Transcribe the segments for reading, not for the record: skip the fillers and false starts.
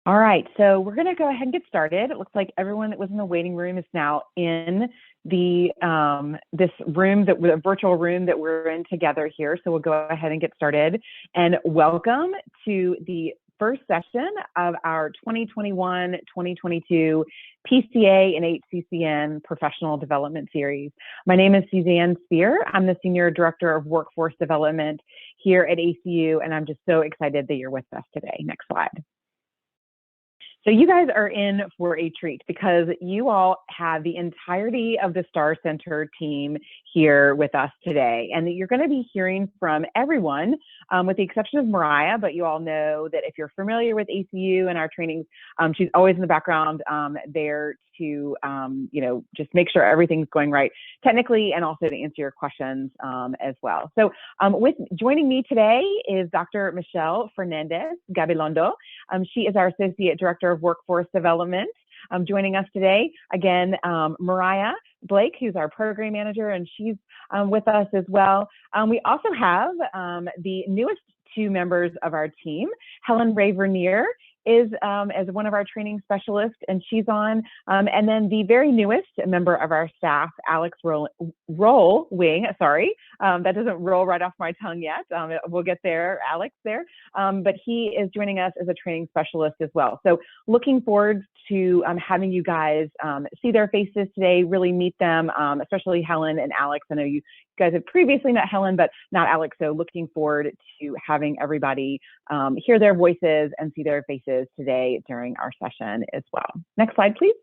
All right, so we're going to go ahead and get started. It looks like everyone that was in the waiting room is now in the this room, the virtual room that we're in together here. So we'll go ahead and get started. And welcome to the first session of our 2021-2022 PCA and HCCN Professional Development Series. My name is Suzanne Spear. I'm the Senior Director of Workforce Development here at ACU, and I'm just so excited that you're with us today. Next slide. So you guys are in for a treat because you all have the entirety of the STAR Center team here with us today. And you're going to be hearing from everyone with the exception of Mariah, but you all know that if you're familiar with ACU and our trainings, she's always in the background there to, just make sure everything's going right technically and also to answer your questions as well. So joining me today is Dr. Michelle Fernandez Gabilondo. She is our Associate Director of Workforce Development. Joining us today, again, Mariah Blake, who's our Program Manager, and she's with us as well. We also have the newest two members of our team. Helen Ray Vernier is as one of our training specialists, and she's on. And then the very newest member of our staff, Alex Rollwing, sorry, that doesn't roll right off my tongue yet. We'll get there, Alex there. But he is joining us as a training specialist as well. So looking forward to having you guys see their faces today, really meet them, especially Helen and Alex. I know you guys have previously met Helen, but not Alex. So looking forward to having everybody hear their voices and see their faces today during our session as well. Next slide, please.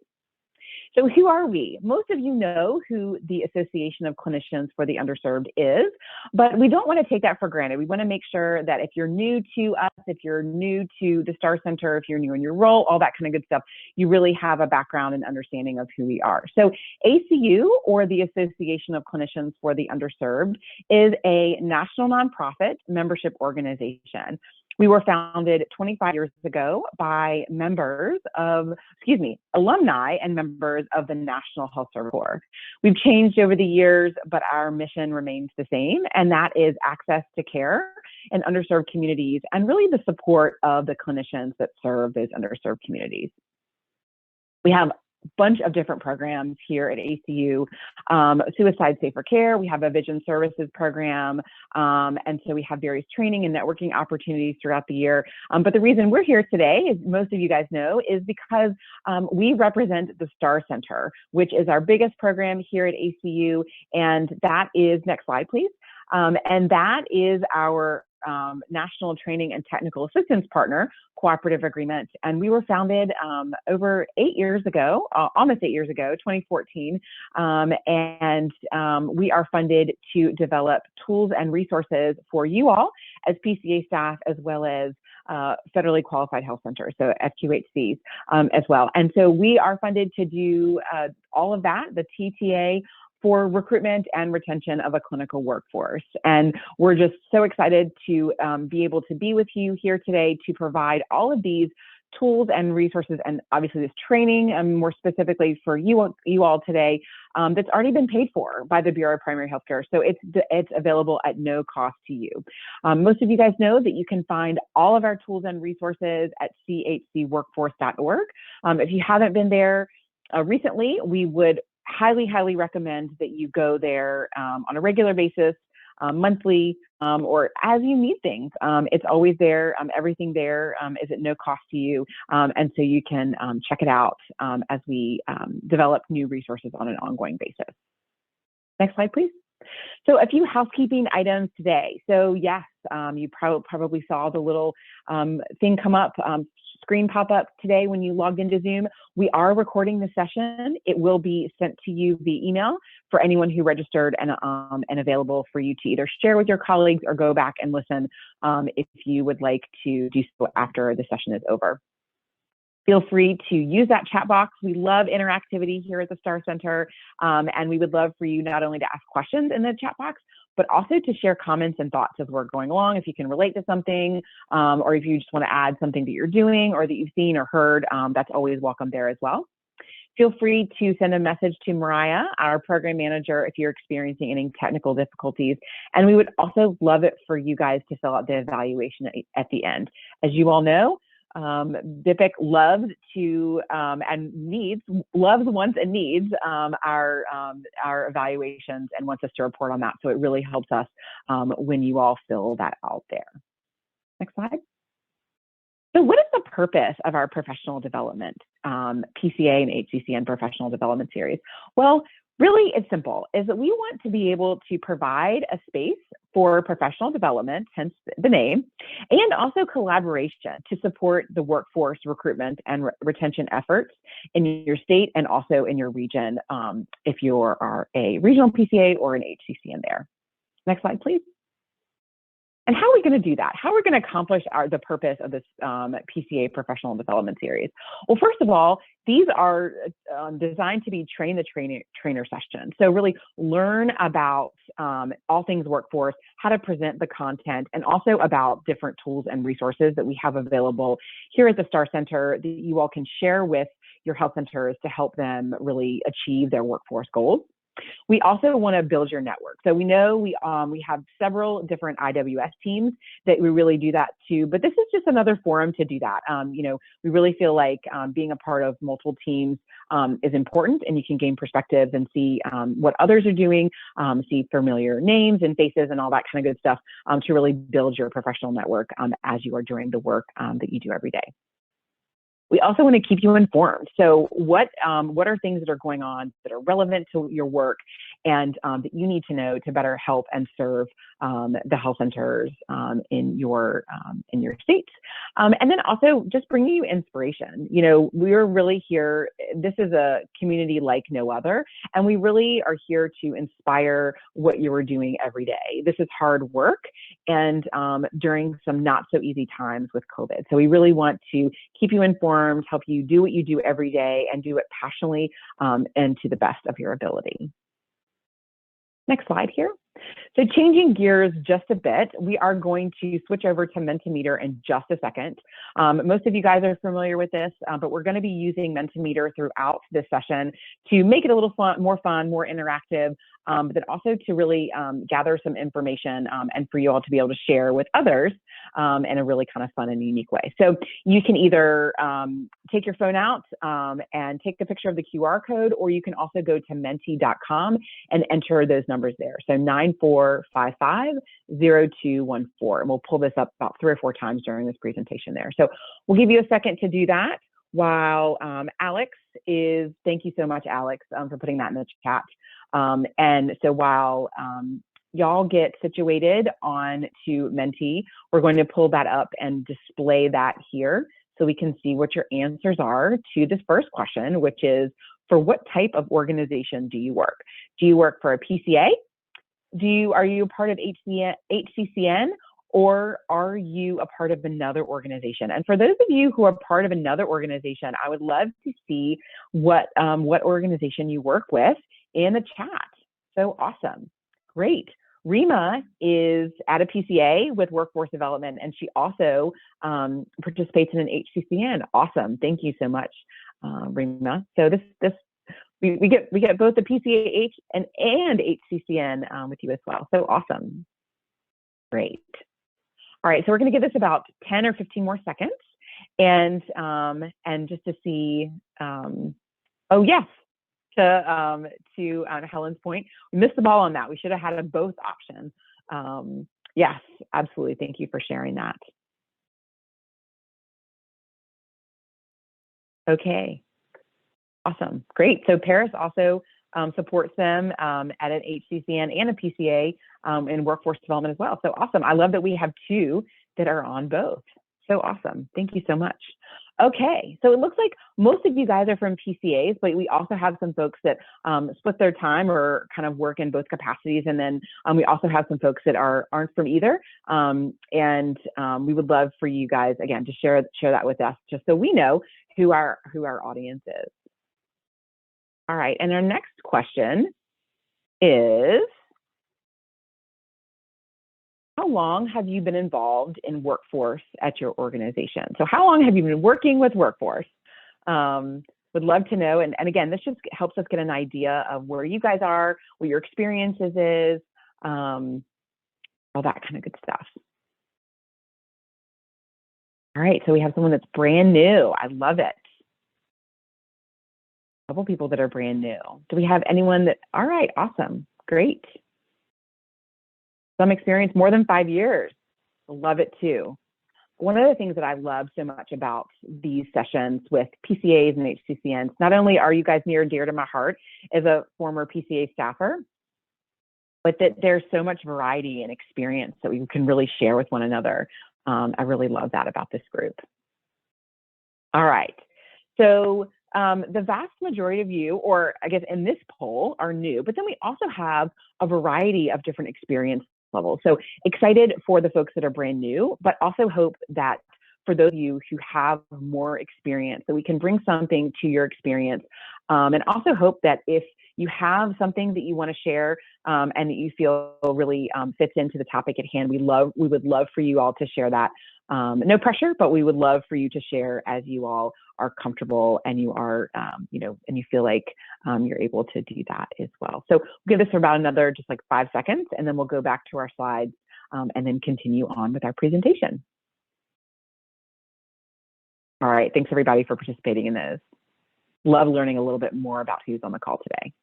So who are we? Most of you know who the Association of Clinicians for the Underserved is, but we don't want to take that for granted. We want to make sure that if you're new to us, if you're new to the STAR Center, if you're new in your role, all that kind of good stuff, you really have a background and understanding of who we are. So ACU, or the Association of Clinicians for the Underserved, is a national nonprofit membership organization. We were founded 25 years ago by alumni and members of the National Health Service Corps. We've changed over the years, but our mission remains the same, and that is access to care in underserved communities and really the support of the clinicians that serve those underserved communities. We have bunch of different programs here at ACU. Suicide Safer Care, we have a Vision Services program, and so we have various training and networking opportunities throughout the year. But the reason we're here today, as most of you guys know, is because we represent the STAR Center, which is our biggest program here at ACU, and that is, next slide please, and that is our National Training and Technical Assistance Partner Cooperative Agreement. And we were founded over 8 years ago, almost 8 years ago, 2014. And we are funded to develop tools and resources for you all as PCA staff, as well as federally qualified health centers, so FQHCs as well. And so we are funded to do all of that, the TTA, for recruitment and retention of a clinical workforce. And we're just so excited to be able to be with you here today to provide all of these tools and resources, and obviously this training, more specifically for you all today, that's already been paid for by the Bureau of Primary Healthcare. So it's available at no cost to you. Most of you guys know that you can find all of our tools and resources at chcworkforce.org. If you haven't been there recently, we would highly recommend that you go there on a regular basis, monthly, or as you need things. It's always there. Everything there is at no cost to you. And so you can check it out as we develop new resources on an ongoing basis. Next slide, please. So a few housekeeping items today. So yes, you probably saw the little thing come up, screen pop up today when you logged into Zoom. We are recording the session. It will be sent to you via email for anyone who registered, and available for you to either share with your colleagues or go back and listen if you would like to do so after the session is over. Feel free to use that chat box. We love interactivity here at the STAR Center, and we would love for you not only to ask questions in the chat box, but also to share comments and thoughts as we're going along. If you can relate to something, or if you just want to add something that you're doing or that you've seen or heard, that's always welcome there as well. Feel free to send a message to Mariah, our program manager, if you're experiencing any technical difficulties. And we would also love it for you guys to fill out the evaluation at the end. As you all know, BIPIC loves to loves, wants, and needs our evaluations and wants us to report on that. So it really helps us when you all fill that out there. Next slide. So what is the purpose of our professional development, PCA and HCCN professional development series? Well, really, it's simple, is that we want to be able to provide a space for professional development, hence the name, and also collaboration to support the workforce recruitment and retention efforts in your state and also in your region, if you are a regional PCA or an HCCN there. Next slide, please. And how are we going to do that? How are we going to accomplish the purpose of this PCA professional development series? Well, first of all, these are designed to be train the trainer sessions. So really learn about all things workforce, how to present the content, and also about different tools and resources that we have available here at the STAR Center that you all can share with your health centers to help them really achieve their workforce goals. We also want to build your network. So we know we have several different IWS teams that we really do that too, but this is just another forum to do that. You know, we really feel like being a part of multiple teams is important, and you can gain perspectives and see what others are doing, see familiar names and faces and all that kind of good stuff to really build your professional network as you are doing the work that you do every day. We also want to keep you informed. So what are things that are going on that are relevant to your work and that you need to know to better help and serve the health centers in your states? And then also just bringing you inspiration. You know, we're really here. This is a community like no other, and we really are here to inspire what you are doing every day. This is hard work, and during some not so easy times with COVID. So we really want to keep you informed, help you do what you do every day, and do it passionately and to the best of your ability. Next slide here. So changing gears just a bit, we are going to switch over to Mentimeter in just a second. Most of you guys are familiar with this, but we're going to be using Mentimeter throughout this session to make it a little more fun, more interactive, but then also to really gather some information and for you all to be able to share with others in a really kind of fun and unique way. So you can either take your phone out and take a picture of the QR code, or you can also go to menti.com and enter those numbers there. So 9455-0214. And we'll pull this up about 3 or 4 times during this presentation there. So we'll give you a second to do that while Alex is, thank you so much, Alex, for putting that in the chat. And so while y'all get situated on to Menti, we're going to pull that up and display that here so we can see what your answers are to this first question, which is, for what type of organization do you work? Do you work for a PCA? Are you a part of HCCN, or are you a part of another organization? And for those of you who are part of another organization, I would love to see what organization you work with in the chat. So awesome, great. Rima is at a PCA with workforce development, and she also participates in an HCCN. Awesome, thank you so much, Rima. So we get both the PCA and HCCN with you as well. So awesome, great. All right, so we're going to give this about 10 or 15 more seconds, and just to see. Oh yes. To Helen's point, we missed the ball on that. We should have had a both option. Yes, absolutely. Thank you for sharing that. Okay, awesome, great. So Paris also supports them at an HCCN and a PCA in workforce development as well. So awesome. I love that we have 2 that are on both. So awesome. Thank you so much. Okay, so it looks like most of you guys are from PCAs, but we also have some folks that split their time or kind of work in both capacities, and then we also have some folks that aren't from either. We would love for you guys again to share that with us, just so we know who our audience is. All right, and our next question is, how long have you been involved in workforce at your organization? So how long have you been working with workforce? Would love to know. And again, this just helps us get an idea of where you guys are, what your experiences is, all that kind of good stuff. All right, so we have someone that's brand new. I love it. A couple people that are brand new. Do we have anyone that, all right, awesome, great. Some experience, more than 5 years. Love it too. One of the things that I love so much about these sessions with PCAs and HCCNs, not only are you guys near and dear to my heart as a former PCA staffer, but that there's so much variety and experience that we can really share with one another. I really love that about this group. All right, so the vast majority of you, or I guess in this poll, are new, but then we also have a variety of different experience levels. So excited for the folks that are brand new, but also hope that for those of you who have more experience, that we can bring something to your experience. And also hope that if you have something that you want to share and that you feel really fits into the topic at hand, we would love for you all to share that. No pressure, but we would love for you to share as you all are comfortable and you are, and you feel like you're able to do that as well. So we'll give this for about another just like 5 seconds, and then we'll go back to our slides and then continue on with our presentation. All right, thanks everybody for participating in this. Love learning a little bit more about who's on the call today.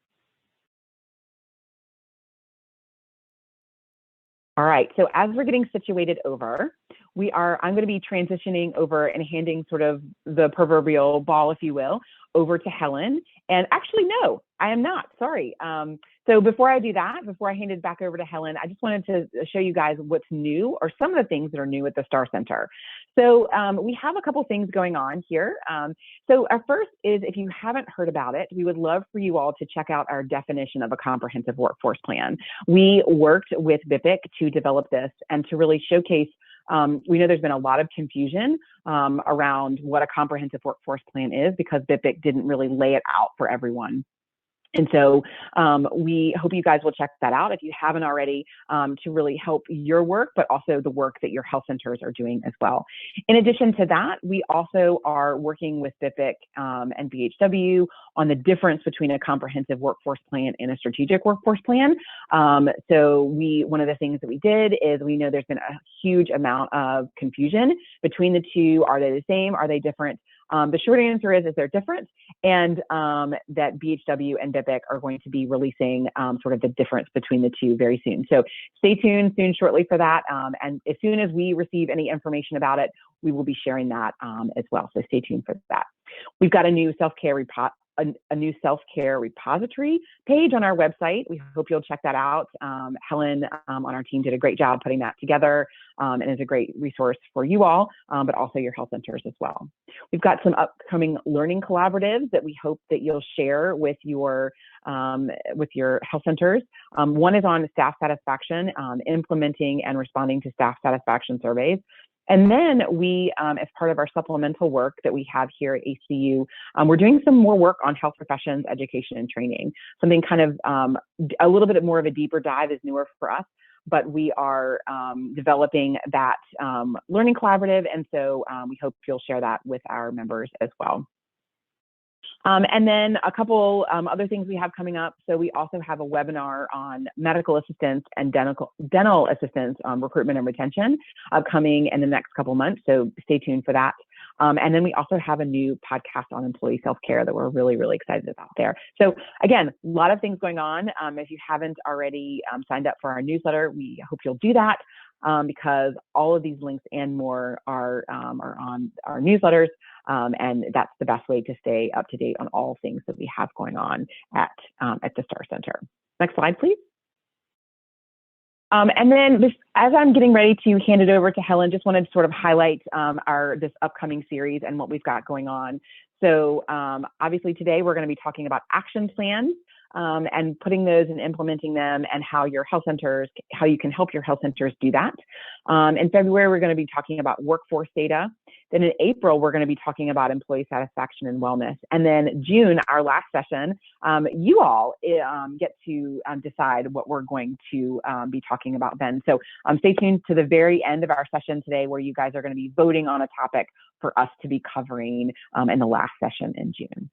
All right, so as we're getting situated over, I'm going to be transitioning over and handing sort of the proverbial ball, if you will, over to Helen. And actually, no, I am not, sorry. So before I do that, before I hand it back over to Helen, I just wanted to show you guys what's new or some of the things that are new at the STAR Center. So we have a couple things going on here. So our first is, if you haven't heard about it, we would love for you all to check out our definition of a comprehensive workforce plan. We worked with BIPIC to develop this and to really showcase. We know there's been a lot of confusion around what a comprehensive workforce plan is because BIPIC didn't really lay it out for everyone. And so we hope you guys will check that out if you haven't already, to really help your work, but also the work that your health centers are doing as well. In addition to that, we also are working with BIPIC and BHW on the difference between a comprehensive workforce plan and a strategic workforce plan. So one of the things that we did is we know there's been a huge amount of confusion between the two. Are they the same? Are they different? The short answer is they're different, and that BHW and BIPIC are going to be releasing sort of the difference between the two very soon. So stay tuned shortly for that. And as soon as we receive any information about it, we will be sharing that as well. So stay tuned for that. We've got a new self-care repository page on our website. We hope you'll check that out. Helen on our team did a great job putting that together and is a great resource for you all, but also your health centers as well. We've got some upcoming learning collaboratives that we hope that you'll share with your health centers. One is on staff satisfaction, implementing and responding to staff satisfaction surveys. And then we, as part of our supplemental work that we have here at HCU, we're doing some more work on health professions, education, and training. Something kind of a little bit more of a deeper dive is newer for us, but we are developing that learning collaborative. And so we hope you'll share that with our members as well. And then a couple other things we have coming up. So we also have a webinar on medical assistance and dental assistance recruitment and retention coming in the next couple months. So stay tuned for that. And then we also have a new podcast on employee self-care that we're really, really excited about there. So again, a lot of things going on. If you haven't already signed up for our newsletter, we hope you'll do that. Because all of these links and more are on our newsletters, and that's the best way to stay up to date on all things that we have going on at the STAR Center. Next slide, please. And then as I'm getting ready to hand it over to Helen, just wanted to sort of highlight this upcoming series and what we've got going on. So obviously today we're going to be talking about action plans. And putting those and implementing them, and how you can help your health centers do that. In February, we're going to be talking about workforce data. Then in April, we're going to be talking about employee satisfaction and wellness. And then June, our last session, you all get to decide what we're going to be talking about then. So stay tuned to the very end of our session today, where you guys are going to be voting on a topic for us to be covering in the last session in June.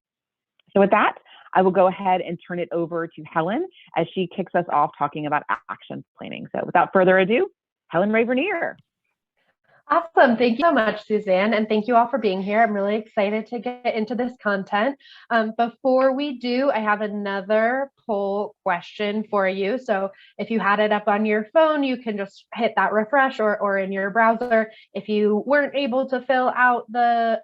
So with that, I will go ahead and turn it over to Helen as she kicks us off talking about action planning. So without further ado, Helen Ray Vernier. Awesome. Thank you so much, Suzanne. And thank you all for being here. I'm really excited to get into this content. Before we do, I have another poll question for you. So if you had it up on your phone, you can just hit that refresh or in your browser. If you weren't able to fill out the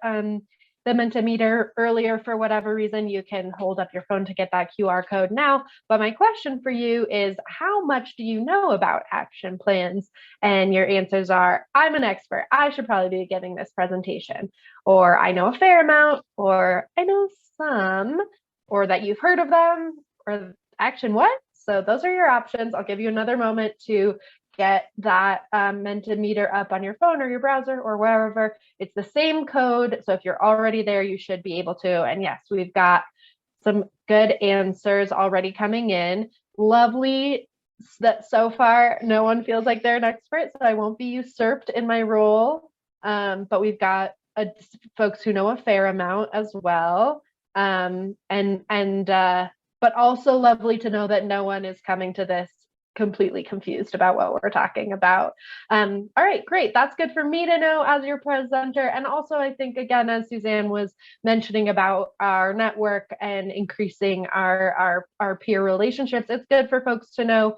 Mentimeter earlier for whatever reason, you can hold up your phone to get that QR code now. But my question for you is, how much do you know about action plans? And your answers are, I'm an expert. I should probably be giving this presentation. Or I know a fair amount, or I know some, or that you've heard of them, or action what? So those are your options. I'll give you another moment to get that Mentimeter up on your phone or your browser or wherever. It's the same code. So if you're already there, you should be able to. And yes, we've got some good answers already coming in. Lovely that so far no one feels like they're an expert, so I won't be usurped in my role. But we've got folks who know a fair amount as well. But also lovely to know that no one is coming to this completely confused about what we're talking about. All right, great. That's good for me to know as your presenter. And also, I think, again, as Suzanne was mentioning about our network and increasing our peer relationships, it's good for folks to know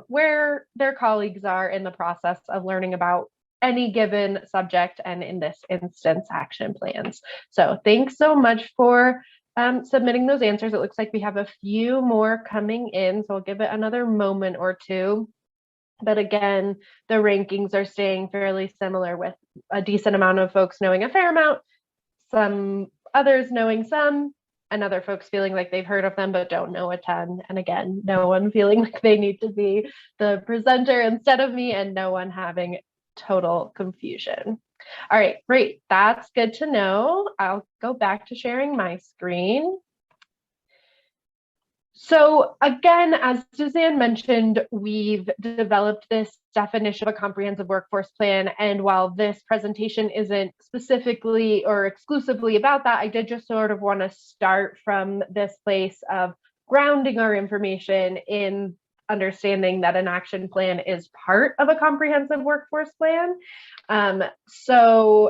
where their colleagues are in the process of learning about any given subject, and in this instance, action plans. So thanks so much for submitting those answers. It looks like we have a few more coming in, so I'll give it another moment or two. But again, the rankings are staying fairly similar, with a decent amount of folks knowing a fair amount, some others knowing some, and other folks feeling like they've heard of them but don't know a ton. And again, no one feeling like they need to be the presenter instead of me, and no one having total confusion. All right, great. That's good to know. I'll go back to sharing my screen. So again, as Suzanne mentioned, we've developed this definition of a comprehensive workforce plan. And while this presentation isn't specifically or exclusively about that, I did just sort of want to start from this place of grounding our information in understanding that an action plan is part of a comprehensive workforce plan. And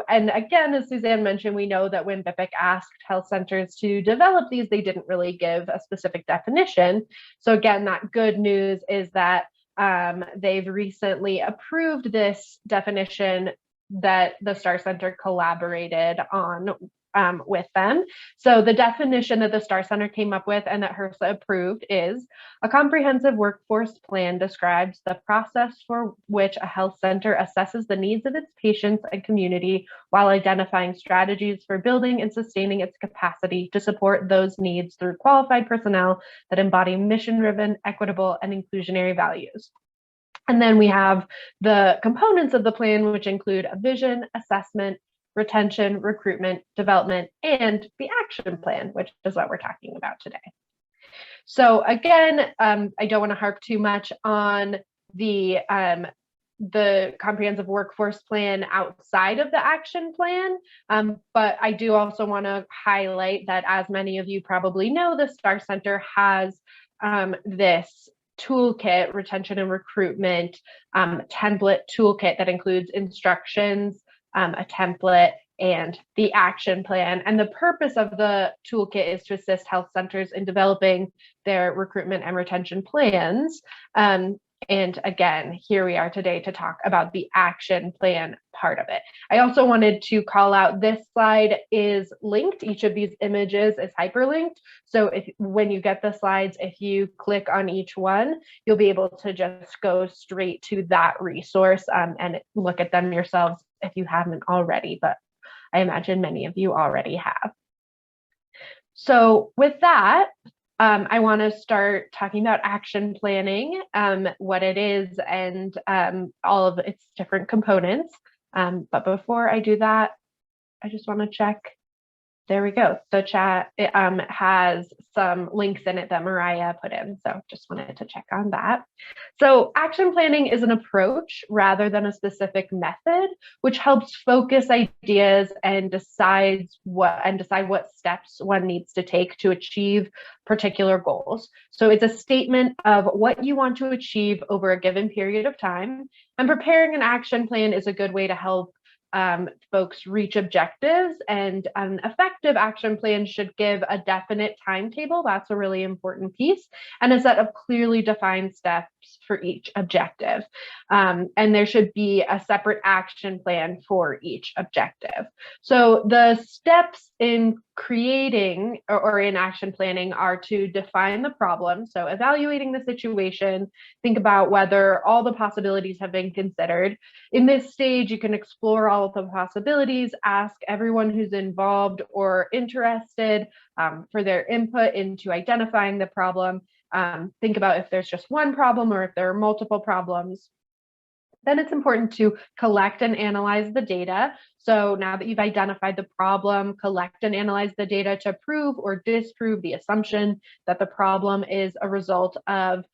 again, as Suzanne mentioned, we know that when BIPIC asked health centers to develop these, they didn't really give a specific definition. So again, that good news is that they've recently approved this definition that the STAR Center collaborated on with them. So the definition that the STAR Center came up with and that HRSA approved is: a comprehensive workforce plan describes the process for which a health center assesses the needs of its patients and community while identifying strategies for building and sustaining its capacity to support those needs through qualified personnel that embody mission-driven, equitable, and inclusionary values. And then we have the components of the plan, which include a vision, assessment, retention, recruitment, development, and the action plan, which is what we're talking about today. So again, I don't want to harp too much on the comprehensive workforce plan outside of the action plan, but I do also want to highlight that, as many of you probably know, the STAR Center has this toolkit, retention and recruitment template toolkit that includes instructions, a template, and the action plan. And the purpose of the toolkit is to assist health centers in developing their recruitment and retention plans. And again, here we are today to talk about the action plan part of it. I also wanted to call out, this slide is linked. Each of these images is hyperlinked. So when you get the slides, if you click on each one, you'll be able to just go straight to that resource and look at them yourselves if you haven't already, but I imagine many of you already have. So with that, I want to start talking about action planning, what it is, and all of its different components. But before I do that, I just want to check. There we go. The chat has some links in it that Mariah put in, so just wanted to check on that. So action planning is an approach rather than a specific method, which helps focus ideas and decide what steps one needs to take to achieve particular goals. So it's a statement of what you want to achieve over a given period of time, and preparing an action plan is a good way to help folks reach objectives, and an effective action plan should give a definite timetable. That's a really important piece, and a set of clearly defined steps for each objective. And there should be a separate action plan for each objective. So the steps in creating or in action planning are to define the problem. So evaluating the situation, think about whether all the possibilities have been considered. In this stage, you can explore all of the possibilities, ask everyone who's involved or interested for their input into identifying the problem. Think about if there's just one problem or if there are multiple problems. Then it's important to collect and analyze the data. So now that you've identified the problem, collect and analyze the data to prove or disprove the assumption that the problem is a result of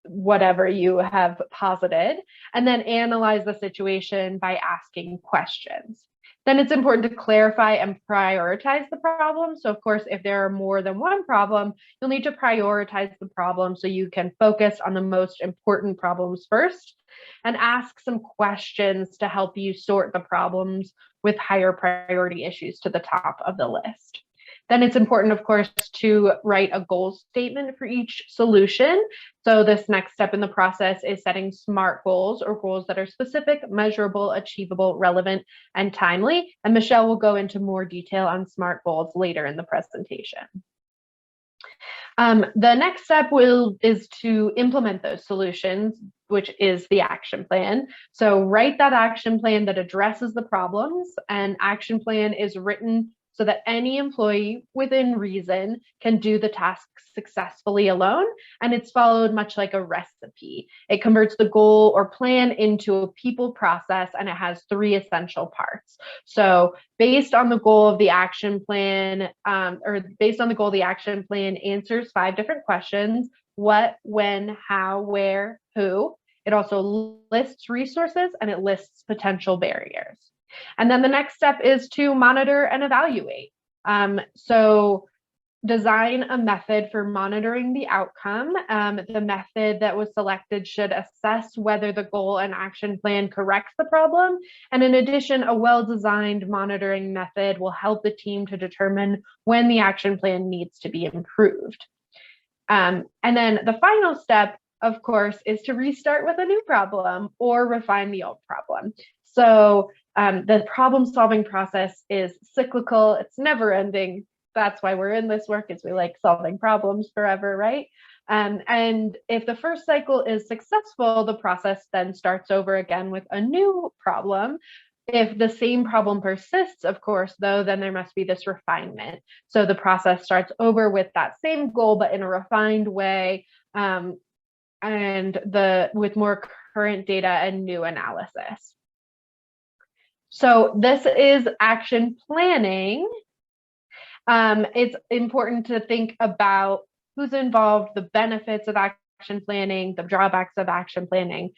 whatever you have posited, and then analyze the situation by asking questions. Then it's important to clarify and prioritize the problem. So of course, if there are more than one problem, you'll need to prioritize the problem so you can focus on the most important problems first, and ask some questions to help you sort the problems with higher priority issues to the top of the list. Then it's important, of course, to write a goal statement for each solution. So this next step in the process is setting SMART goals, or goals that are specific, measurable, achievable, relevant, and timely. And Michelle will go into more detail on SMART goals later in the presentation. The next step is to implement those solutions, which is the action plan. So write that action plan that addresses the problems. An action plan is written so that any employee within reason can do the task successfully alone, and it's followed much like a recipe. It converts the goal or plan into a people process, and it has 3 essential parts. So based on the goal of the action plan, answers 5 different questions: what, when, how, where, who. It also lists resources, and it lists potential barriers. And then the next step is to monitor and evaluate. So design a method for monitoring the outcome. The method that was selected should assess whether the goal and action plan corrects the problem. And in addition, a well-designed monitoring method will help the team to determine when the action plan needs to be improved. And then the final step, of course, is to restart with a new problem or refine the old problem. So the problem-solving process is cyclical. It's never-ending. That's why we're in this work, is we like solving problems forever, right? And if the first cycle is successful, the process then starts over again with a new problem. If the same problem persists, of course, though, then there must be this refinement. So the process starts over with that same goal, but in a refined way, with more current data and new analysis. So this is action planning. It's important to think about who's involved, the benefits of action planning, the drawbacks of action planning.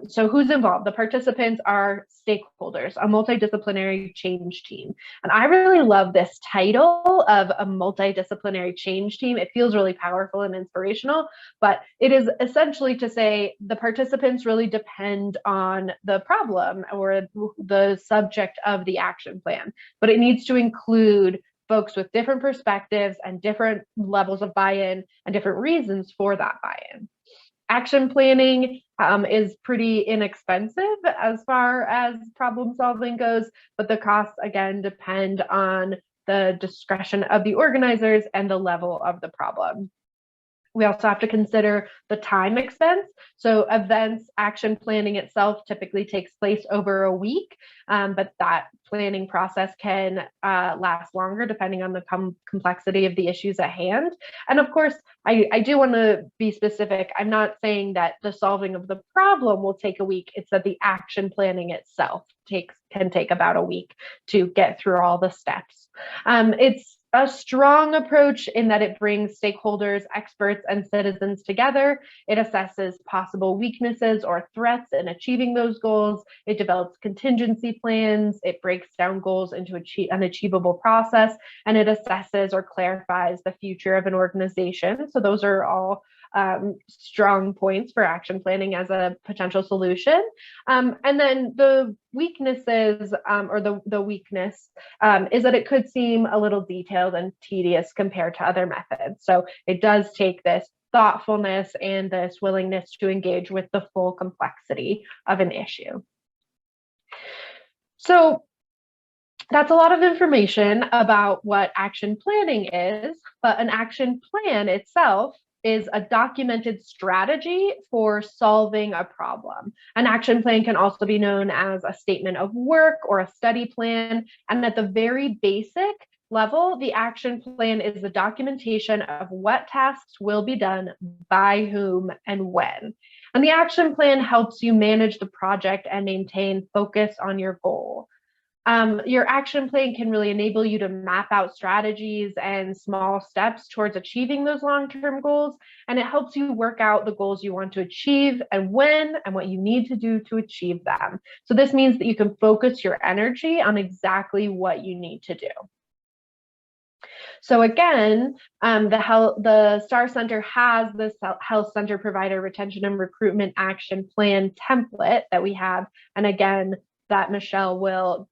So who's involved? The participants are stakeholders, a multidisciplinary change team. And I really love this title of a multidisciplinary change team. It feels really powerful and inspirational, but it is essentially to say the participants really depend on the problem or the subject of the action plan, but it needs to include folks with different perspectives and different levels of buy-in and different reasons for that buy-in. Action planning is pretty inexpensive as far as problem solving goes, but the costs, again, depend on the discretion of the organizers and the level of the problem. We also have to consider the time expense. So events, action planning itself typically takes place over a week, but that planning process can last longer depending on the complexity of the issues at hand. And of course, I do want to be specific. I'm not saying that the solving of the problem will take a week. It's that the action planning itself can take about a week to get through all the steps. It's a strong approach in that it brings stakeholders, experts, and citizens together. It assesses possible weaknesses or threats in achieving those goals. It develops contingency plans. It breaks down goals into an achievable process, and it assesses or clarifies the future of an organization. So those are all strong points for action planning as a potential solution. And then the weaknesses, or the weakness is that it could seem a little detailed and tedious compared to other methods. So it does take this thoughtfulness and this willingness to engage with the full complexity of an issue. So that's a lot of information about what action planning is, but an action plan itself is a documented strategy for solving a problem. An action plan can also be known as a statement of work or a study plan. And at the very basic level, the action plan is the documentation of what tasks will be done by whom and when. And the action plan helps you manage the project and maintain focus on your goal. Your action plan can really enable you to map out strategies and small steps towards achieving those long-term goals. And it helps you work out the goals you want to achieve and when and what you need to do to achieve them. So this means that you can focus your energy on exactly what you need to do. So again, the STAR Center has this Health Center Provider Retention and Recruitment Action Plan template that we have. And again, that Michelle will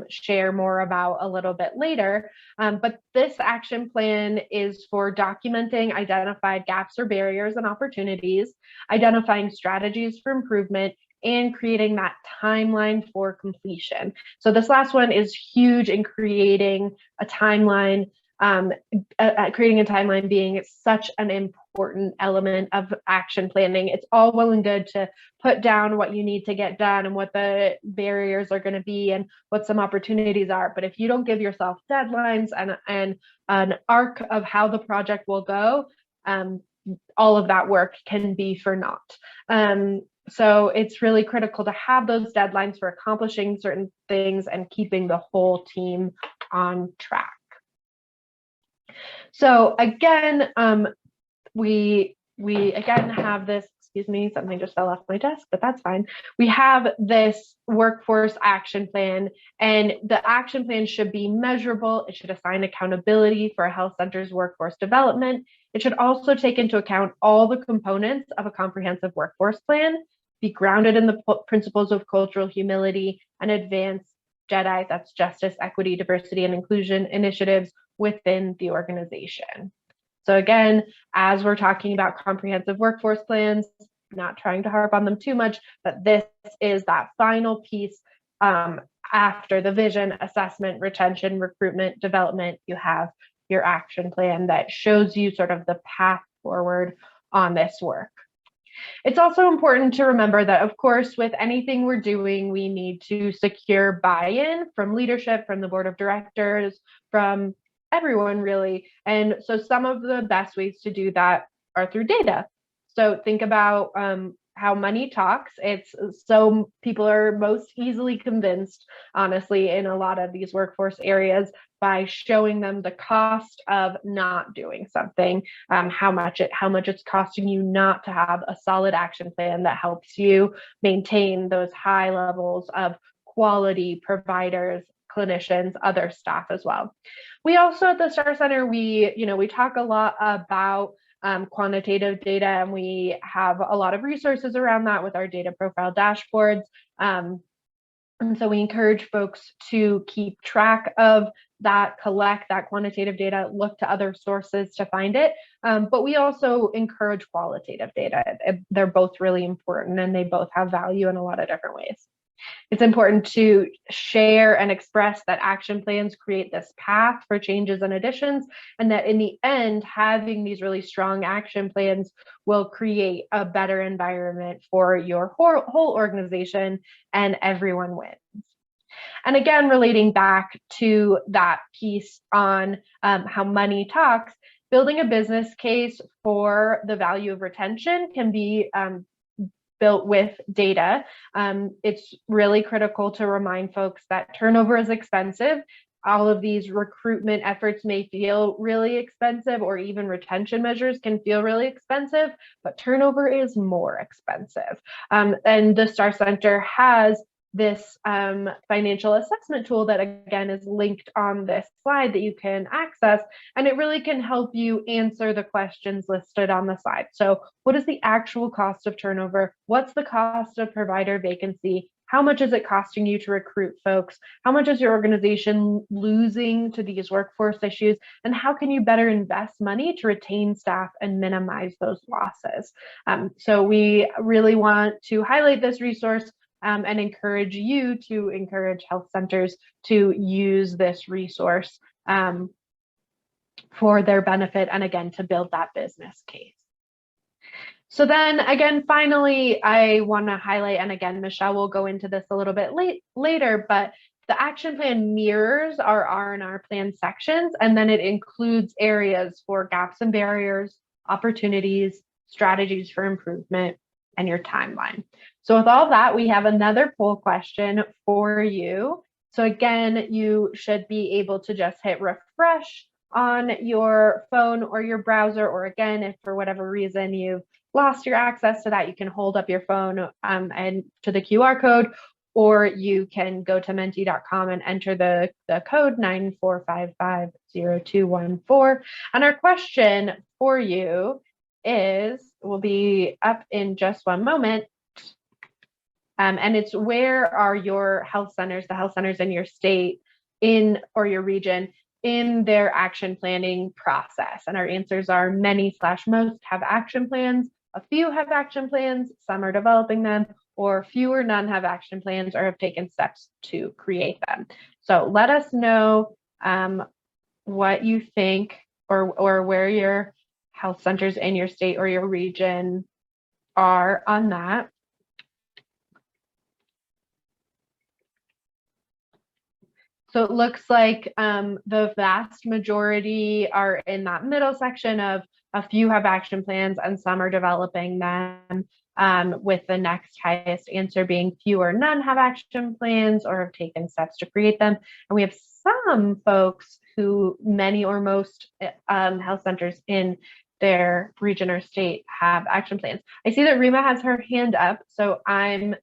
share more about a little bit later. But this action plan is for documenting identified gaps or barriers and opportunities, identifying strategies for improvement, and creating that timeline for completion. So this last one is huge in creating a timeline. Creating a timeline being such an important element of action planning. It's all well and good to put down what you need to get done and what the barriers are going to be and what some opportunities are. But if you don't give yourself deadlines and an arc of how the project will go, all of that work can be for naught. So it's really critical to have those deadlines for accomplishing certain things and keeping the whole team on track. So again, we again have this, excuse me, something just fell off my desk, but that's fine. We have this workforce action plan, and the action plan should be measurable. It should assign accountability for a health center's workforce development. It should also take into account all the components of a comprehensive workforce plan, be grounded in the principles of cultural humility, and advance JEDI, that's justice, equity, diversity, and inclusion initiatives within the organization. So again, as we're talking about comprehensive workforce plans, not trying to harp on them too much, but this is that final piece after the vision, assessment, retention, recruitment, development. You have your action plan that shows you sort of the path forward on this work. It's also important to remember that, of course, with anything we're doing, we need to secure buy-in from leadership, from the board of directors, from everyone really. And so some of the best ways to do that are through data. So think about how money talks. It's so people are most easily convinced, honestly, in a lot of these workforce areas by showing them the cost of not doing something, how much it's costing you not to have a solid action plan that helps you maintain those high levels of quality providers, clinicians, other staff as well. We also at the STAR Center, we talk a lot about quantitative data, and we have a lot of resources around that with our data profile dashboards. And so we encourage folks to keep track of that, collect that quantitative data, look to other sources to find it. But we also encourage qualitative data. They're both really important, and they both have value in a lot of different ways. It's important to share and express that action plans create this path for changes and additions, and that in the end, having these really strong action plans will create a better environment for your whole organization, and everyone wins. And again, relating back to that piece on how money talks, building a business case for the value of retention can be built with data. It's really critical to remind folks that turnover is expensive. All of these recruitment efforts may feel really expensive, or even retention measures can feel really expensive, but turnover is more expensive. And the STAR Center has this financial assessment tool that again is linked on this slide that you can access, and it really can help you answer the questions listed on the slide. So what is the actual cost of turnover? What's the cost of provider vacancy? How much is it costing you to recruit folks? How much is your organization losing to these workforce issues? And how can you better invest money to retain staff and minimize those losses? So we really want to highlight this resource and encourage you to encourage health centers to use this resource for their benefit, and again, to build that business case. So then again, finally, I want to highlight, and again, Michelle will go into this a little bit later, but the action plan mirrors our R&R plan sections, and then it includes areas for gaps and barriers, opportunities, strategies for improvement, and your timeline. So with all that, we have another poll question for you. So again, you should be able to just hit refresh on your phone or your browser, or again, if for whatever reason you've lost your access to that, you can hold up your phone and to the QR code, or you can go to menti.com and enter the code 94550214. And our question for you will be up in just one moment. And it's, where are your health centers, the health centers in your state or your region, in their action planning process? And our answers are many/most have action plans, a few have action plans, some are developing them, or few or none have action plans or have taken steps to create them. So let us know what you think, or where your health centers in your state or your region are on that. So it looks like the vast majority are in that middle section of a few have action plans and some are developing them, with the next highest answer being few or none have action plans or have taken steps to create them. And we have some folks who many or most health centers in their region or state have action plans. I see that Rima has her hand up, so I'm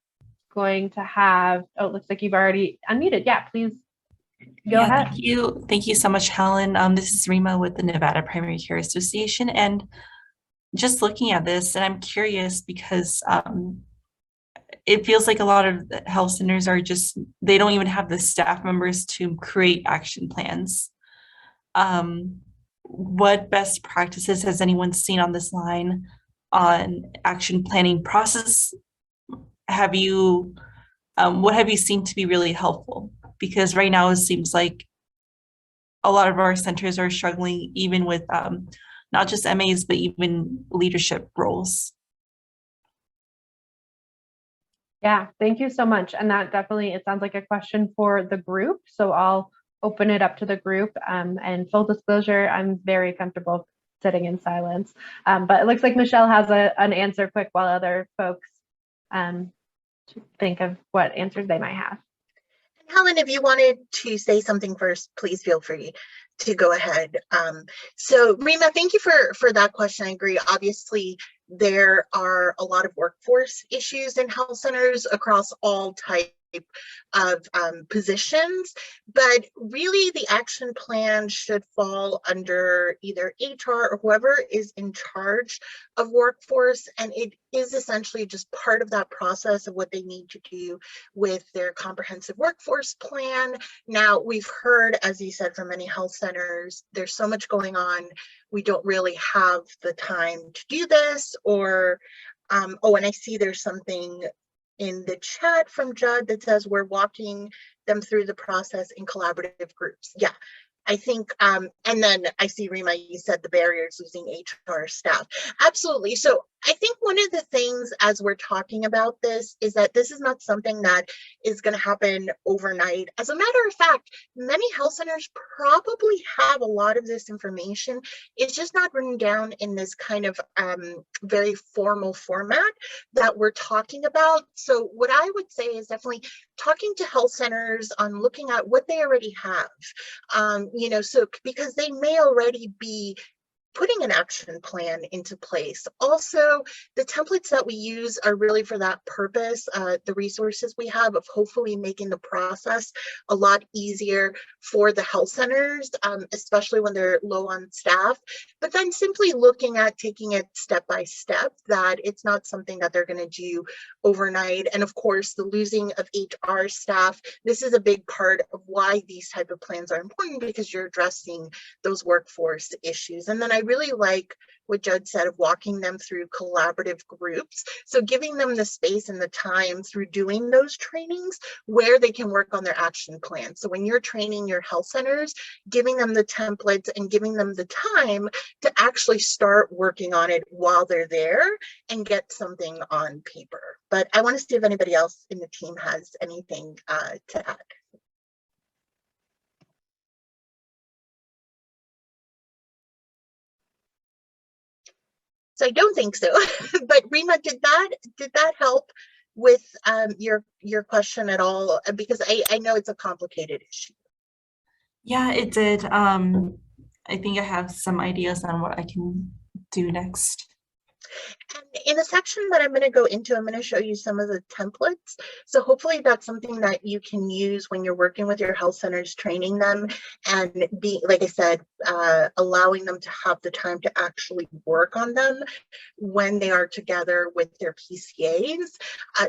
going to have, oh, it looks like you've already unmuted. Yeah, please. Go ahead. Thank you. Thank you so much, Helen. This is Rima with the Nevada Primary Care Association. And just looking at this, and I'm curious because it feels like a lot of health centers are they don't even have the staff members to create action plans. What best practices has anyone seen on this line on action planning process? What have you seen to be really helpful? Because right now it seems like a lot of our centers are struggling even with not just MAs, but even leadership roles. Yeah, thank you so much. And that definitely, it sounds like a question for the group. So I'll open it up to the group. And full disclosure, I'm very comfortable sitting in silence. But it looks like Michelle has an answer quick while other folks think of what answers they might have. Helen, if you wanted to say something first, please feel free to go ahead. So Rima, thank you for that question. I agree. Obviously, there are a lot of workforce issues in health centers across all types of positions, but really the action plan should fall under either HR or whoever is in charge of workforce, and it is essentially just part of that process of what they need to do with their comprehensive workforce plan. Now, we've heard, as you said, from many health centers, there's so much going on, we don't really have the time to do this, or oh, and I see there's something in the chat from Judd that says we're walking them through the process in collaborative groups. Yeah, I think, and then I see, Rima, you said the barriers losing HR staff. Absolutely. So I think one of the things as we're talking about this is that this is not something that is going to happen overnight. As a matter of fact, many health centers probably have a lot of this information. It's just not written down in this kind of very formal format that we're talking about. So what I would say is definitely talking to health centers on looking at what they already have, you know, so because they may already be putting an action plan into place. Also, the templates that we use are really for that purpose. The resources we have of hopefully making the process a lot easier for the health centers, especially when they're low on staff, but then simply looking at taking it step by step, that it's not something that they're going to do overnight. And of course, the losing of HR staff, this is a big part of why these type of plans are important, because you're addressing those workforce issues. And then I really like what Judd said of walking them through collaborative groups. So giving them the space and the time through doing those trainings where they can work on their action plan. So when you're training your health centers, giving them the templates and giving them the time to actually start working on it while they're there and get something on paper. But I want to see if anybody else in the team has anything to add. So I don't think so, but Rima, did that help with your question at all? Because I know it's a complicated issue. Yeah, it did. I think I have some ideas on what I can do next. And in the section that I'm going to go into, I'm going to show you some of the templates. So hopefully that's something that you can use when you're working with your health centers, training them, and be, like I said, allowing them to have the time to actually work on them when they are together with their PCAs,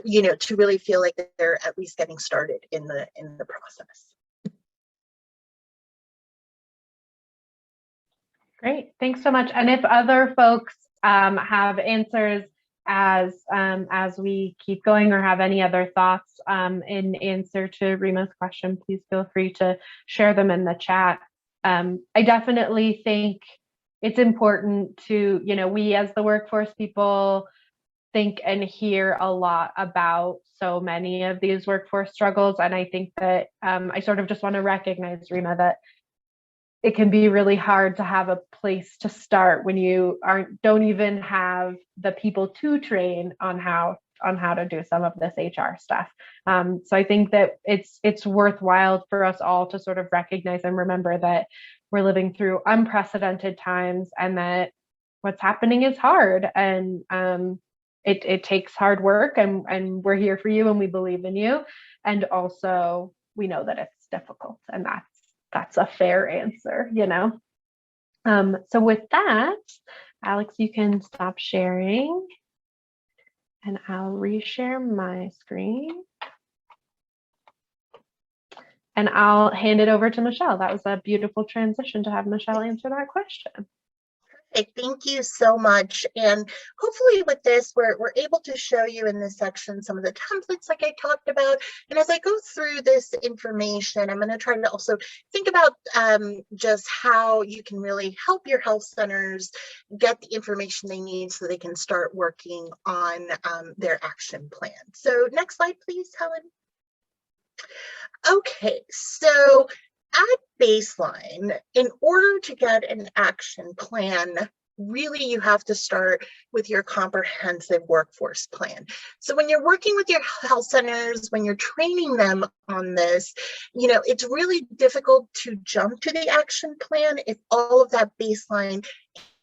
you know, to really feel like they're at least getting started in the process. Great, thanks so much. And if other folks have answers as we keep going, or have any other thoughts in answer to Rima's question, please feel free to share them in the chat. I definitely think it's important to, you know, we as the workforce people think and hear a lot about so many of these workforce struggles. And I think that I sort of just want to recognize, Rima, that it can be really hard to have a place to start when you don't even have the people to train on how to do some of this HR stuff. So I think that it's worthwhile for us all to sort of recognize and remember that we're living through unprecedented times, and that what's happening is hard, and it takes hard work, and we're here for you and we believe in you. And also we know that it's difficult, and that's a fair answer, you know. So with that, Alex, you can stop sharing and I'll reshare my screen. And I'll hand it over to Michelle. That was a beautiful transition to have Michelle answer that question. Thank you so much. And hopefully with this, we're able to show you in this section some of the templates like I talked about. And as I go through this information, I'm going to try to also think about just how you can really help your health centers get the information they need so they can start working on their action plan. So next slide, please, Helen. Okay, so at baseline, in order to get an action plan, really you have to start with your comprehensive workforce plan. So when you're working with your health centers, when you're training them on this, you know, it's really difficult to jump to the action plan if all of that baseline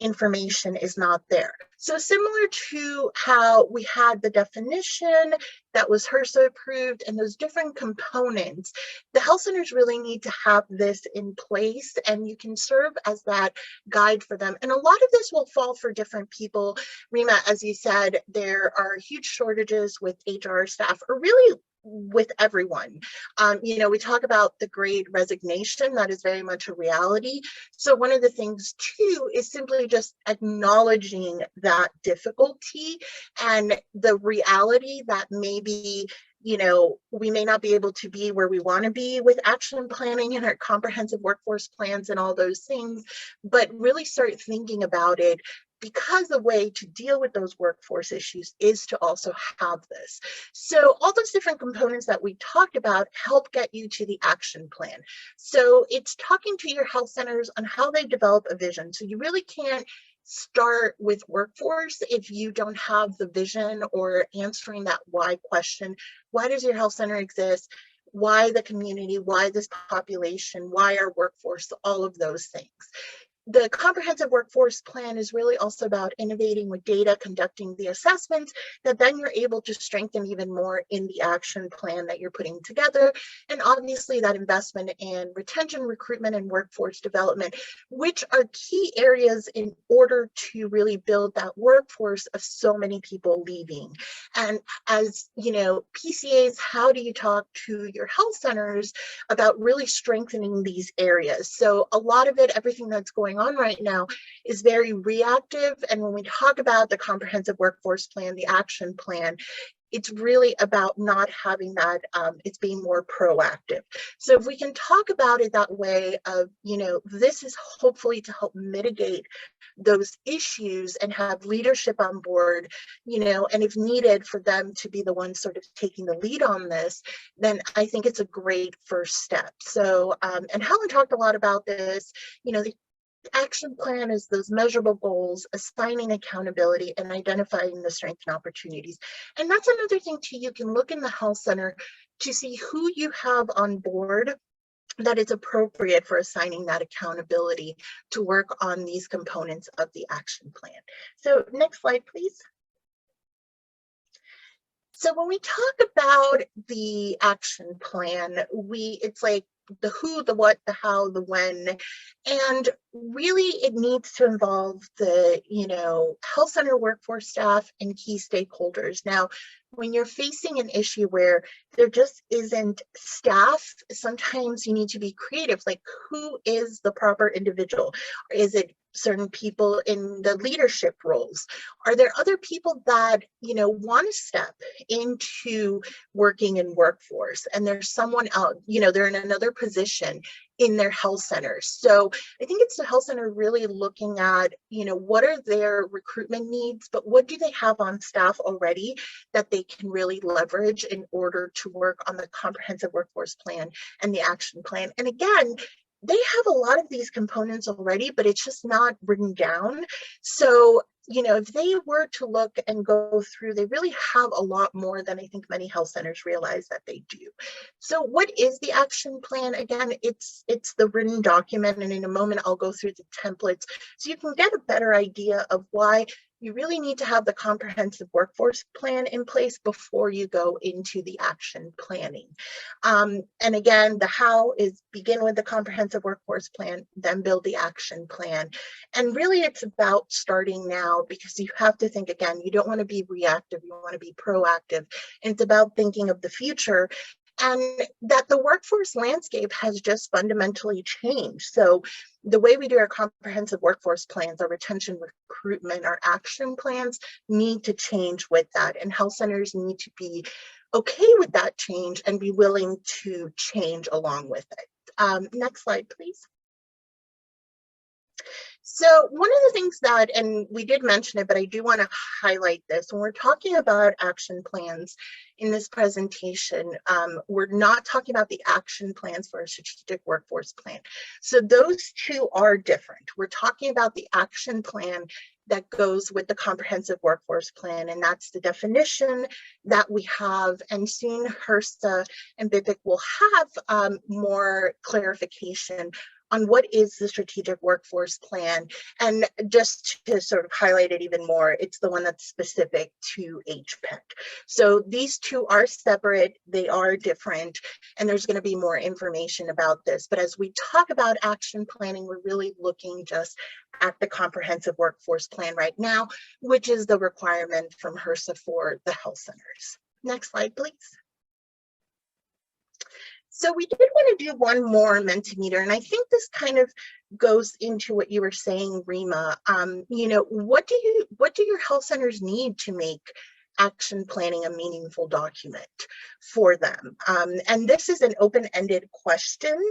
information is not there. So similar to how we had the definition that was HRSA approved and those different components, the health centers really need to have this in place, and you can serve as that guide for them. And a lot of this will fall for different people. Rima, as you said, there are huge shortages with HR staff, or really with everyone. You know, we talk about the great resignation. That is very much a reality. So one of the things too is simply just acknowledging that difficulty and the reality that maybe, you know, we may not be able to be where we want to be with action planning and our comprehensive workforce plans and all those things, but really start thinking about it, because the way to deal with those workforce issues is to also have this. So all those different components that we talked about help get you to the action plan. So it's talking to your health centers on how they develop a vision. So you really can't start with workforce if you don't have the vision or answering that why question. Why does your health center exist? Why the community? Why this population? Why our workforce? All of those things. the comprehensive workforce plan is really also about innovating with data, conducting the assessments that then you're able to strengthen even more in the action plan that you're putting together. And obviously that investment in retention, recruitment, and workforce development, which are key areas in order to really build that workforce of so many people leaving. And as you know, PCAs, how do you talk to your health centers about really strengthening these areas? So a lot of it, everything that's going on right now is very reactive. And when we talk about the comprehensive workforce plan, the action plan, it's really about not having that, it's being more proactive. So if we can talk about it that way of, you know, this is hopefully to help mitigate those issues and have leadership on board, you know, and if needed for them to be the ones sort of taking the lead on this, then I think it's a great first step. So, and Helen talked a lot about this, you know, the action plan is those measurable goals, assigning accountability, and identifying the strengths and opportunities. And that's another thing too, you can look in the health center to see who you have on board that is appropriate for assigning that accountability to work on these components of the action plan. So next slide, please. So when we talk about the action plan, it's like the who, the what, the how, the when, and really it needs to involve the, you know, health center workforce staff and key stakeholders. Now, when you're facing an issue where there just isn't staff, sometimes you need to be creative, like who is the proper individual? Is it certain people in the leadership roles? Are there other people that, you know, want to step into working in workforce and there's someone else, you know, they're in another position in their health centers? So I think it's the health center really looking at, you know, what are their recruitment needs, but what do they have on staff already that they can really leverage in order to work on the comprehensive workforce plan and the action plan. And again, they have a lot of these components already, but it's just not written down. So, you know, if they were to look and go through, they really have a lot more than I think many health centers realize that they do. So what is the action plan? Again, it's the written document, and in a moment I'll go through the templates so you can get a better idea of why you really need to have the comprehensive workforce plan in place before you go into the action planning. And again, the how is begin with the comprehensive workforce plan, then build the action plan. And really it's about starting now, because you have to think, again, you don't want to be reactive, you want to be proactive. And it's about thinking of the future, and that the workforce landscape has just fundamentally changed. So the way we do our comprehensive workforce plans, our retention, recruitment, our action plans need to change with that. And health centers need to be okay with that change and be willing to change along with it. Next slide, please. So one of the things that, and we did mention it, but I do want to highlight this, when we're talking about action plans in this presentation, we're not talking about the action plans for a strategic workforce plan. So those two are different. We're talking about the action plan that goes with the comprehensive workforce plan, and that's the definition that we have, and soon HRSA and BIPIC will have more clarification on what is the strategic workforce plan. And just to sort of highlight it even more, it's the one that's specific to HPEC. So these two are separate, they are different, and there's going to be more information about this. But as we talk about action planning, we're really looking just at the comprehensive workforce plan right now, which is the requirement from HRSA for the health centers. Next slide, please. So we did want to do one more Mentimeter, and I think this kind of goes into what you were saying, Rima. You know, what do your health centers need to make action planning a meaningful document for them? And this is an open-ended question,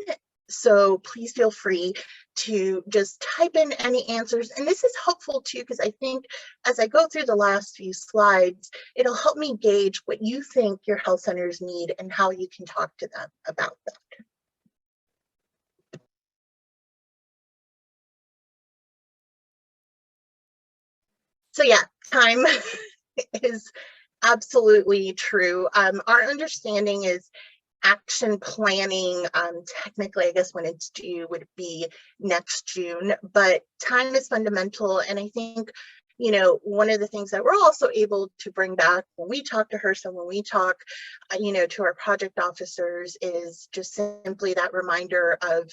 so please feel free to just type in any answers. And this is helpful too, because I think as I go through the last few slides, it'll help me gauge what you think your health centers need and how you can talk to them about that. So yeah, time is absolutely true. Our understanding is action planning, technically, I guess when it's due would be next June, but time is fundamental. And I think, you know, one of the things that we're also able to bring back when we talk to her, so when we talk, you know, to our project officers, is just simply that reminder of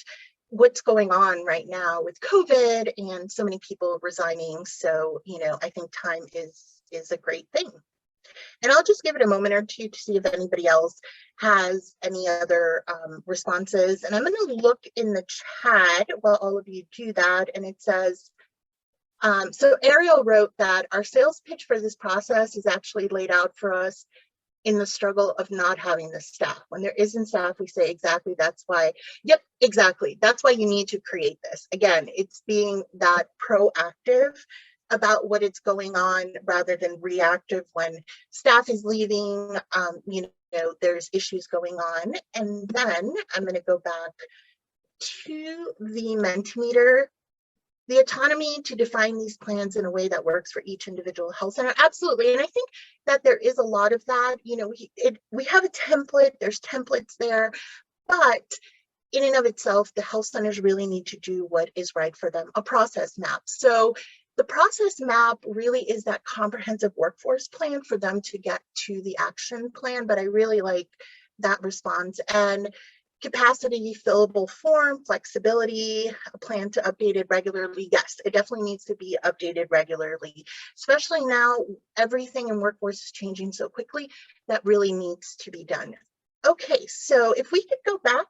what's going on right now with COVID and so many people resigning. So, you know, I think time is a great thing. And I'll just give it a moment or two to see if anybody else has any other responses. And I'm going to look in the chat while all of you do that. And it says, so Ariel wrote that our sales pitch for this process is actually laid out for us in the struggle of not having the staff. When there isn't staff, we say exactly, that's why, yep, exactly. That's why you need to create this. Again, it's being that proactive about what is going on rather than reactive when staff is leaving, you know, there's issues going on. And then I'm going to go back to the Mentimeter. The autonomy to define these plans in a way that works for each individual health center. Absolutely. And I think that there is a lot of that. You know, we have a template, there's templates there, but in and of itself, the health centers really need to do what is right for them, a process map. So the process map really is that comprehensive workforce plan for them to get to the action plan. But I really like that response. And capacity, fillable form, flexibility, a plan to update it regularly. Yes, it definitely needs to be updated regularly, especially now everything in workforce is changing so quickly. That really needs to be done. Okay, so if we could go back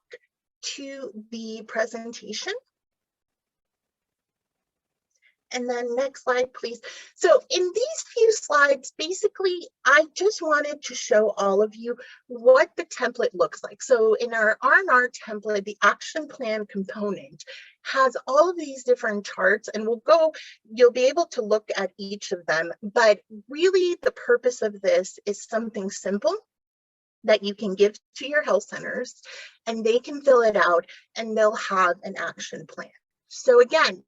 to the presentation. And then next slide, please. So in these few slides, basically, I just wanted to show all of you what the template looks like. So in our R&R template, the action plan component has all of these different charts, and you'll be able to look at each of them. But really, the purpose of this is something simple that you can give to your health centers, and they can fill it out, and they'll have an action plan. So again,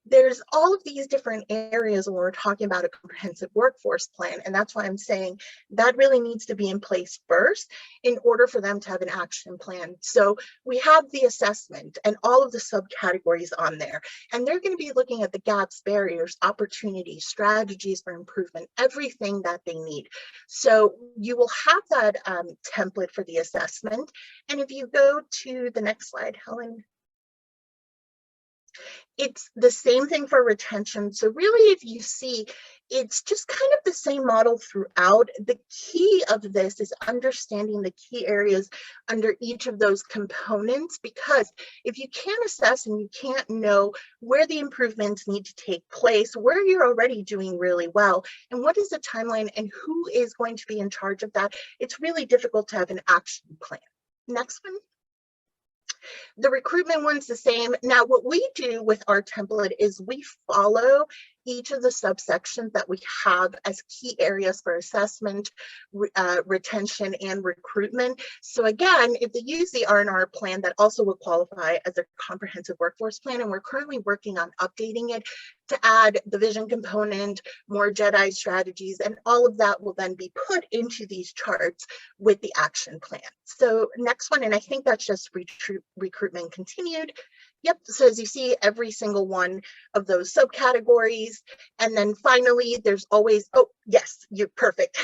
there's all of these different areas when we're talking about a comprehensive workforce plan. And that's why I'm saying that really needs to be in place first in order for them to have an action plan. So we have the assessment and all of the subcategories on there, and they're going to be looking at the gaps, barriers, opportunities, strategies for improvement, everything that they need. So you will have that template for the assessment. And if you go to the next slide, Helen. It's the same thing for retention. So really, if you see, it's just kind of the same model throughout. The key of this is understanding the key areas under each of those components, because if you can't assess and you can't know where the improvements need to take place, where you're already doing really well, and what is the timeline and who is going to be in charge of that, it's really difficult to have an action plan. Next one. The recruitment one's the same. Now, what we do with our template is we follow each of the subsections that we have as key areas for assessment, retention, and recruitment. So again, if they use the R&R plan, that also will qualify as a comprehensive workforce plan, and we're currently working on updating it to add the vision component, more JEDI strategies, and all of that will then be put into these charts with the action plan. So next one, and I think that's just recruitment continued. Yep, so as you see, every single one of those subcategories. And then finally, there's always, oh, yes, you're perfect.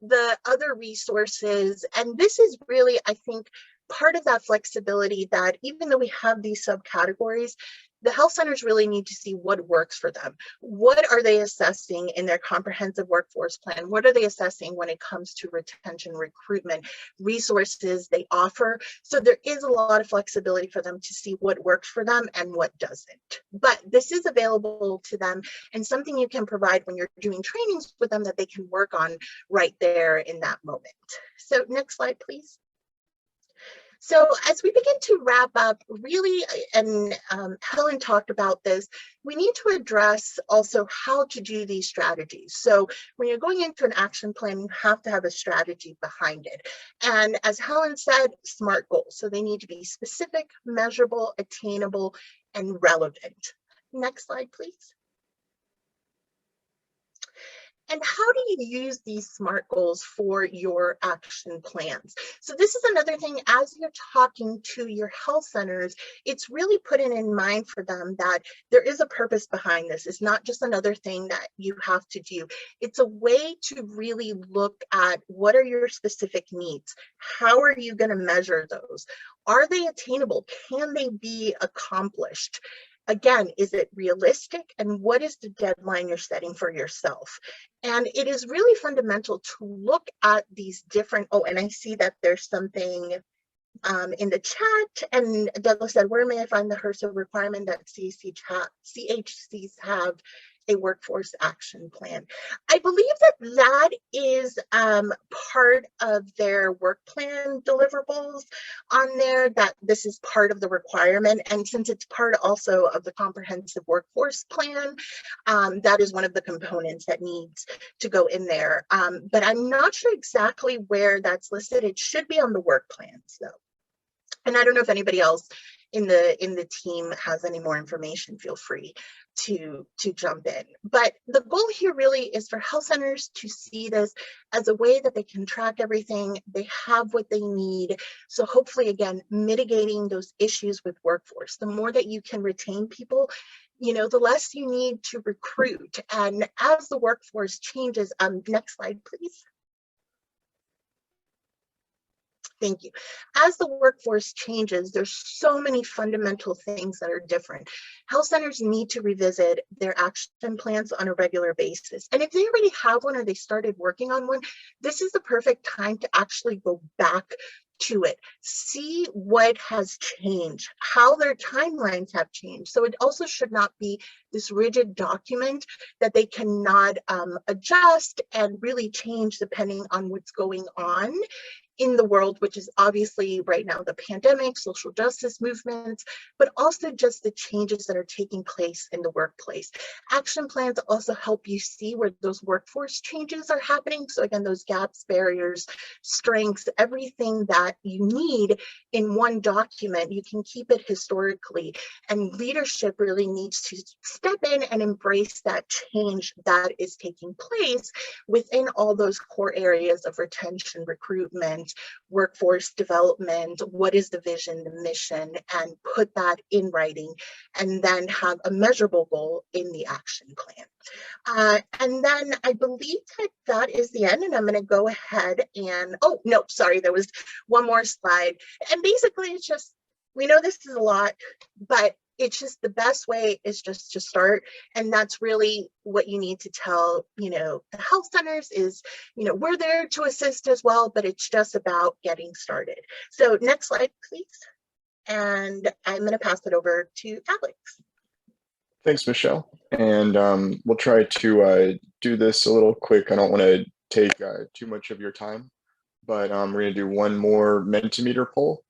The other resources, and this is really, I think, part of that flexibility that even though we have these subcategories, the health centers really need to see what works for them. What are they assessing in their comprehensive workforce plan? What are they assessing when it comes to retention, recruitment, resources they offer? So there is a lot of flexibility for them to see what works for them and what doesn't. But this is available to them and something you can provide when you're doing trainings with them that they can work on right there in that moment. So next slide, please. So as we begin to wrap up, really, and Helen talked about this, we need to address also how to do these strategies. So when you're going into an action plan, you have to have a strategy behind it. And as Helen said, SMART goals. So they need to be specific, measurable, attainable, and relevant. Next slide, please. And how do you use these SMART goals for your action plans? So this is another thing, as you're talking to your health centers, it's really putting in mind for them that there is a purpose behind this. It's not just another thing that you have to do. It's a way to really look at what are your specific needs? How are you going to measure those? Are they attainable? Can they be accomplished? Again, is it realistic? And what is the deadline you're setting for yourself? And it is really fundamental to look at these different, oh, and I see that there's something in the chat, and Douglas said, where may I find the HRSA requirement that CHCs have a workforce action plan? I believe that that is part of their work plan deliverables on there, that this is part of the requirement. And since it's part also of the comprehensive workforce plan, that is one of the components that needs to go in there. But I'm not sure exactly where that's listed. It should be on the work plans though. And I don't know if anybody else in the team has any more information, feel free to jump in. But the goal here really is for health centers to see this as a way that they can track everything, they have what they need. So hopefully, again, mitigating those issues with workforce. The more that you can retain people, you know, the less you need to recruit. And as the workforce changes, next slide, please. Thank you. As the workforce changes, there's so many fundamental things that are different. Health centers need to revisit their action plans on a regular basis. And if they already have one or they started working on one, this is the perfect time to actually go back to it, see what has changed, how their timelines have changed. So it also should not be this rigid document that they cannot adjust and really change depending on what's going on in the world, which is obviously right now the pandemic, social justice movements, but also just the changes that are taking place in the workplace. Action plans also help you see where those workforce changes are happening. So again, those gaps, barriers, strengths, everything that you need in one document, you can keep it historically. And leadership really needs to step in and embrace that change that is taking place within all those core areas of retention, recruitment, workforce development, what is the vision, the mission, and put that in writing, and then have a measurable goal in the action plan. And then I believe that that is the end, and I'm going to go ahead and, oh, no, sorry, there was one more slide. And basically it's just, we know this is a lot, but it's just the best way is just to start. And that's really what you need to tell, you know, the health centers is, you know, we're there to assist as well, but it's just about getting started. So next slide, please. And I'm going to pass it over to Alex. Thanks, Michelle. And we'll try to do this a little quick. I don't want to take too much of your time, but we're going to do one more Mentimeter poll.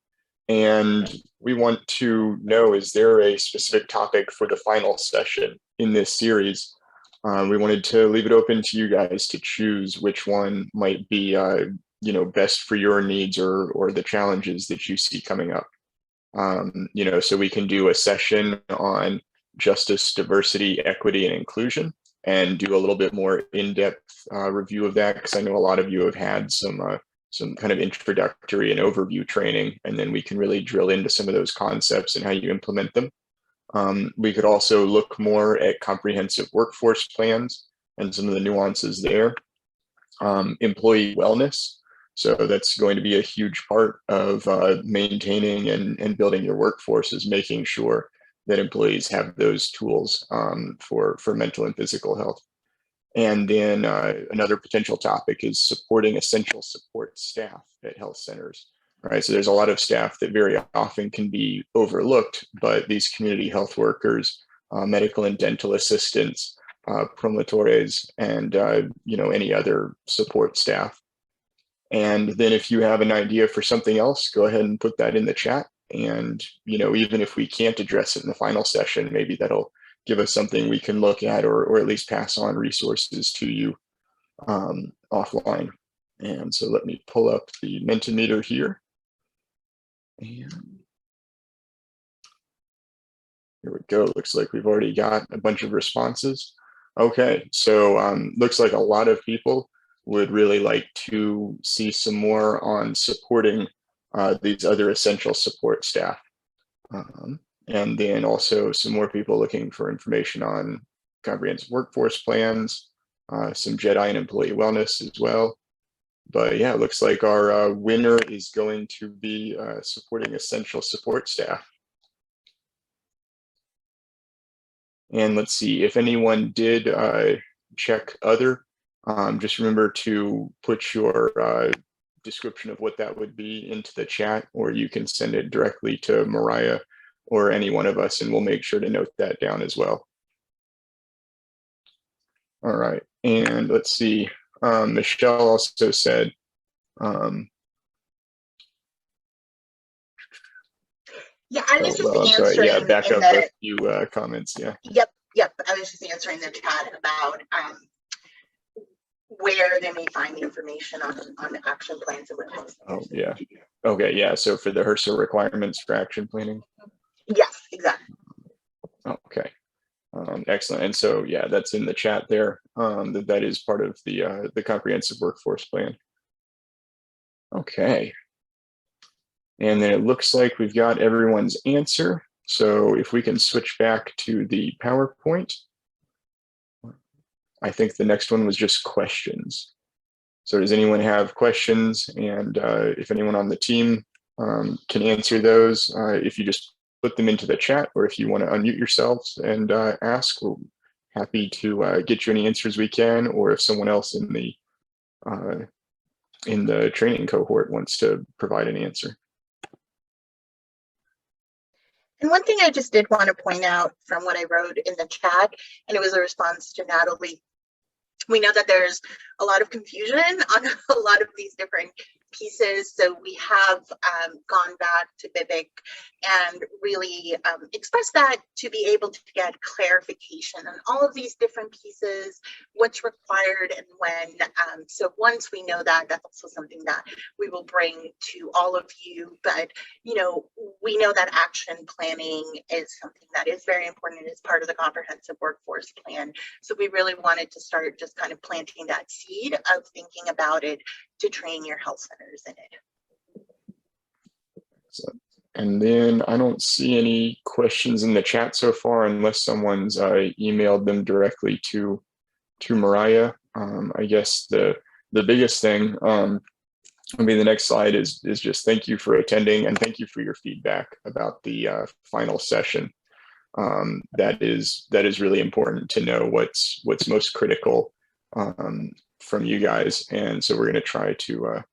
And we want to know, is there a specific topic for the final session in this series? We wanted to leave it open to you guys to choose which one might be, you know, best for your needs or the challenges that you see coming up. You know, so we can do a session on justice, diversity, equity, and inclusion, and do a little bit more in-depth review of that, because I know a lot of you have had some kind of introductory and overview training, and then we can really drill into some of those concepts and how you implement them. We could also look more at comprehensive workforce plans and some of the nuances there. Employee wellness. So that's going to be a huge part of maintaining and building your workforce, is making sure that employees have those tools for mental and physical health. And then another potential topic is supporting essential support staff at health centers, right? So there's a lot of staff that very often can be overlooked, but these community health workers, medical and dental assistants, promotores, and you know, any other support staff. And then if you have an idea for something else, go ahead and put that in the chat. And, you know, even if we can't address it in the final session, maybe that'll give us something we can look at, or at least pass on resources to you offline. And so let me pull up the Mentimeter here. And here we go. Looks like we've already got a bunch of responses. Okay, so looks like a lot of people would really like to see some more on supporting these other essential support staff. And then also some more people looking for information on comprehensive workforce plans, some JEDI and employee wellness as well. But yeah, it looks like our winner is going to be supporting essential support staff. And let's see, if anyone did check other, just remember to put your description of what that would be into the chat, or you can send it directly to Mariah or any one of us, and we'll make sure to note that down as well. All right, and let's see, Michelle also said, yeah, I was just well, answering. sorry, yeah, back up a few comments, yeah. Yep, I was just answering the chat about where they may find the information on action plans and what. Oh, yeah. Okay, yeah, so for the HRSA requirements for action planning? Yes, exactly. Okay, excellent. And so, yeah, that's in the chat there. That is part of the comprehensive workforce plan. Okay. And then it looks like we've got everyone's answer. So if we can switch back to the PowerPoint, I think the next one was just questions. So does anyone have questions? And if anyone on the team can answer those, if you just put them into the chat, or if you want to unmute yourselves and ask, we're happy to get you any answers we can, or if someone else in the training cohort wants to provide an answer. And one thing I just did want to point out from what I wrote in the chat, and it was a response to Natalie. We know that there's a lot of confusion on a lot of these different pieces. So we have gone back to BIBIC and really expressed that to be able to get clarification on all of these different pieces, what's required and when. So once we know that, that's also something that we will bring to all of you. But, you know, we know that action planning is something that is very important as part of the comprehensive workforce plan. So we really wanted to start just kind of planting that seed of thinking about it to train your health centers in it. And then I don't see any questions in the chat so far, unless someone's emailed them directly to Mariah. I guess the biggest thing, I mean, the next slide is just thank you for attending, and thank you for your feedback about the final session. That is really important to know what's most critical from you guys. And so we're going to try to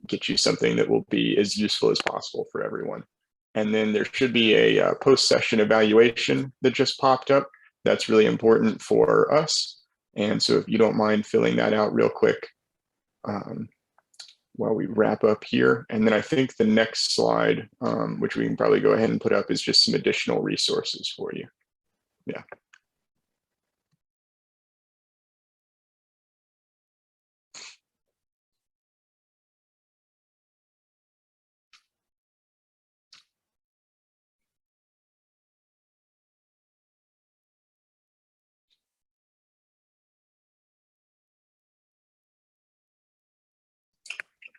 get you something that will be as useful as possible for everyone. And then there should be a post-session evaluation that just popped up. That's really important for us. And so if you don't mind filling that out real quick while we wrap up here. And then I think the next slide, which we can probably go ahead and put up, is just some additional resources for you. Yeah.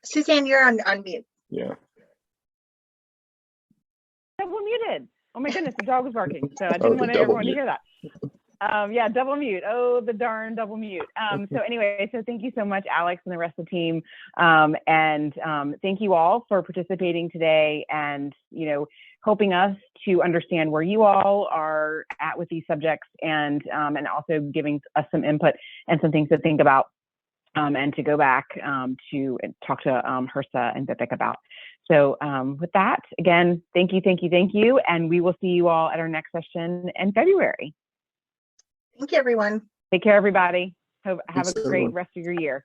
Suzanne, you're on mute. Yeah. Double muted. Oh my goodness, the dog was barking, so I didn't want everyone to hear that. Yeah, double mute. Oh, the darn double mute. So anyway, so thank you so much, Alex and the rest of the team. And thank you all for participating today and, you know, helping us to understand where you all are at with these subjects, and also giving us some input and some things to think about. And to go back to talk to HRSA and BIBIC about. So with that, again, thank you. And we will see you all at our next session in February. Thank you, everyone. Take care, everybody. Have a great everyone. rest of your year.